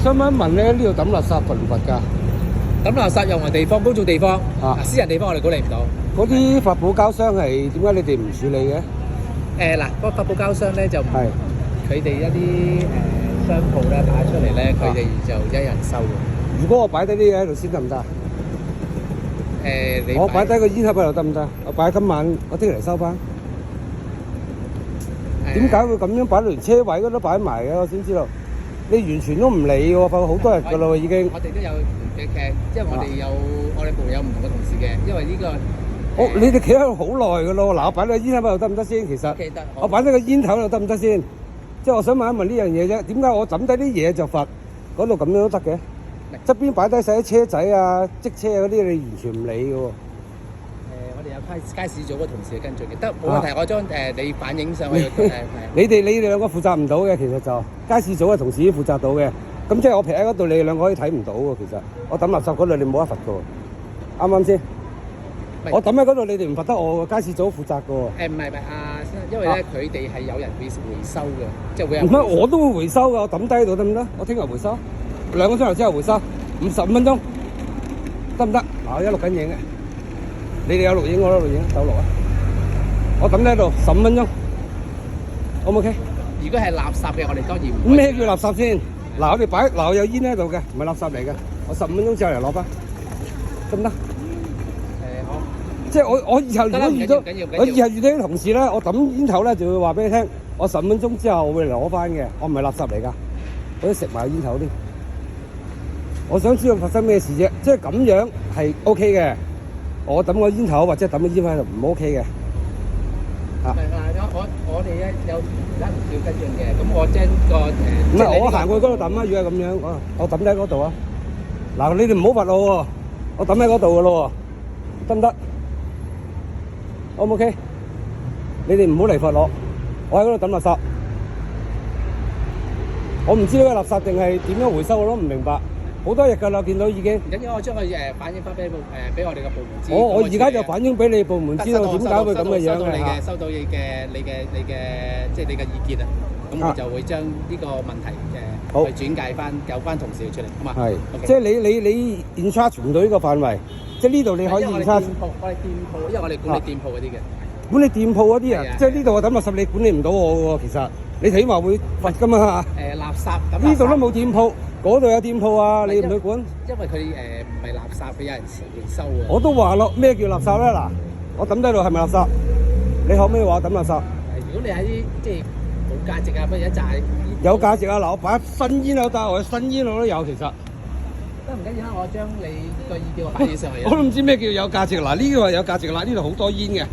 想問一問咧，呢度抌垃圾罰唔罰㗎？抌垃圾任何地方、公眾地方、私人地方我哋管理唔到。嗰啲發泡膠箱係點解你哋唔處理嘅？嗱，嗰個發泡膠箱咧就係佢哋一啲商鋪咧擺出嚟咧，佢哋就一人收嘅。如果我擺低啲嘢喺度先得唔得？我擺低個煙盒喺度得唔得？我擺今晚，我聽日嚟收翻。點解會咁樣擺到連車位嗰都擺埋嘅？我先知道。你完全都唔理喎，發覺好多人㗎咯已經。我哋都有即係我哋有我哋部有唔同嘅同事嘅，因為呢個你哋企喺度好耐㗎咯。嗱，我擺低個煙盒喺度得唔得先？其實我擺低個煙頭喺度得唔得先？即係我想問一問呢樣嘢啫。點解我抌低啲嘢就罰？嗰度咁樣都得嘅？側邊擺低晒啲車仔啊、積車嗰啲，你完全唔理㗎喎。我哋有街市組嘅同事跟進嘅，得冇問題。我將你反映上去。你哋兩個負責唔到嘅，其實就街市組嘅同事已經負責到嘅。咁即係我撇喺嗰度，你哋兩個可以睇唔到喎。其實我抌垃圾嗰度你冇得罰㗎喎，啱唔啱先？我抌喺嗰度，你哋唔罰得我街市組負責㗎喎。唔係因為咧佢哋係有人會回收嘅，即係會有。唔係我都會回收㗎，我抌低喺度得唔得？我聽日回收，2個鐘頭之後回收，55分鐘得唔得？嗱，我而家錄緊影嘅，你哋有錄影我都錄影，手錄啊！我抌低喺度15分鐘 ，O 唔 OK？如果係垃圾嘅，我哋當然唔。咩叫垃圾先？嗱，我哋嗱有煙喺度嘅，唔係垃圾嚟嘅。我15分鐘之後嚟攞翻，得唔得？好。即係我以後如果遇到啲同事咧，我抌煙頭咧就會話俾你聽，我15分鐘之後我會嚟攞翻嘅，我唔係垃圾嚟㗎，我都食埋煙頭添。我想知道發生咩事啫？即係咁樣係 OK 嘅，我抌個煙頭或者抌個煙喺度唔 OK 嘅。我哋咧有而家唔叫跟進嘅，咁我將個唔係我行過去嗰度抌啊！如果係咁樣，我抌喺嗰度啊！嗱，你哋唔好罰我喎，我抌喺嗰度㗎咯喎，得唔得？O 唔 OK？你哋唔好嚟罰我喺嗰度抌垃圾。我唔知呢個垃圾定係點樣回收，我都唔明白。好多日㗎啦，見到已經。唔緊要，我將佢反映翻俾我哋嘅部門知。我而家就反映俾你部門知道點解會咁嘅樣嘅。收到你嘅即係你嘅意見啊，咁我就會將呢個問題去轉介翻有關同事出嚟，好嘛？係，即係你 in charge 唔到呢個範圍，即係呢度你可以 in charge。我哋店鋪，因為我哋管理店鋪嗰啲嘅。管理店鋪嗰啲啊，即係呢度我抌垃圾你管理唔到我喎，其實你起碼會罰㗎嘛。垃圾呢度都冇店鋪。嗰度有店鋪啊，你唔去管？因為佢唔係垃圾，佢有人回收啊。我都話咯，咩叫垃圾咧？嗱，我抌低度係咪垃圾？你後尾話抌垃圾？如果你喺啲即係冇價值啊，不如一紮有價值啊！嗱，我擺新煙有帶，我新煙我都有，其實。得唔緊要啦，我將你個意見擺起上去。我都唔知咩叫有價值。嗱，呢個係有價值啦，呢度好多煙嘅，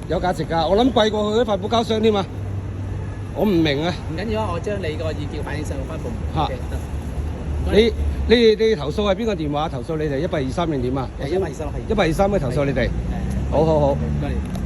有價值㗎。我諗貴過佢啲發泡膠箱添啊！我唔明啊。唔緊要啊，我將你個意見反映上翻部門。嚇。你投訴係邊個電話？投訴你哋123定點啊？123係123嘅投訴你哋。好好好。唔該你。